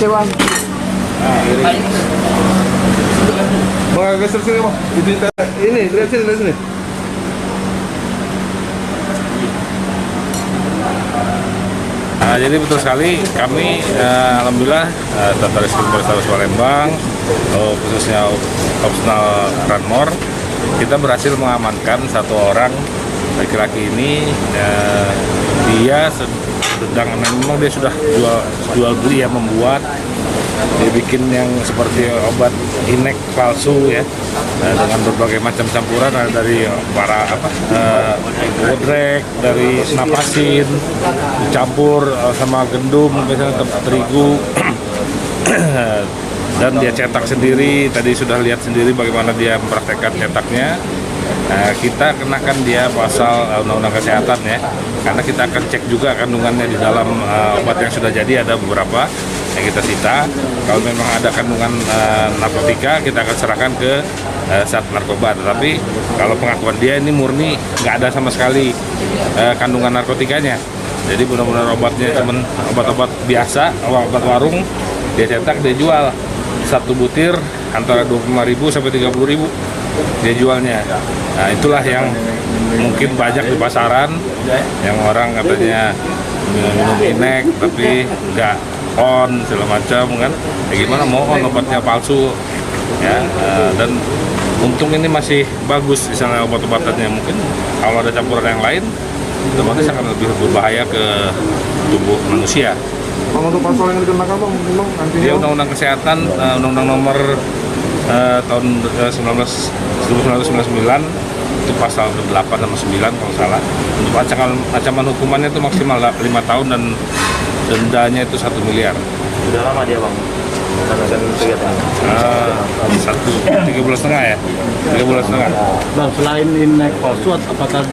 kekecewaan. Bang, geser sini bang. Ini, lihat sini, lihat sini. Jadi betul sekali kami alhamdulillah Satreskrim Polrestabes Palembang khususnya Opsenal Ranmor kita berhasil mengamankan satu orang laki-laki ini. Dia sedang memang dia sudah jual beli ya, membuat dia bikin yang seperti obat inek palsu ya, dengan berbagai macam campuran, ada dari para bodrek, dari napasin, dicampur sama gendum, misalnya terigu, dan dia cetak sendiri. Tadi sudah lihat sendiri bagaimana dia mempraktekkan cetaknya. Kita kenakan dia pasal Undang-Undang Kesehatan ya, karena kita akan cek juga kandungannya di dalam obat yang sudah jadi, ada beberapa yang kita sita. Kalau memang ada kandungan narkotika, kita akan serahkan ke Sat Narkoba. Tetapi kalau pengakuan dia ini murni nggak ada sama sekali kandungan narkotikanya. Jadi benar-benar obatnya cuma obat-obat biasa, obat warung, dia cetak, dia jual. Satu butir antara 25.000 sampai 30.000 dia jualnya. Nah, itulah yang mungkin banyak di pasaran, yang orang katanya minum inek tapi nggak on segala macam kan. Ya gimana mau on, obatnya palsu ya. Dan untung ini masih bagus misalnya obat-obatannya. Mungkin kalau ada campuran yang lain otomatis akan lebih berbahaya ke tubuh manusia. Bang, untuk pasal yang dikenakan bang, memang nantinya Dia Undang-Undang Kesehatan, Undang-Undang Nomor tahun 1999 itu pasal 8 sama 9 kalau salah. Untuk ancaman hukumannya itu maksimal 5 tahun dan dendanya itu 1 miliar. Sudah lama dia bang melakukan kegiatan ini? 3 bulan setengah ya, 3 bulan setengah. Bang, selain inek palsu, apakah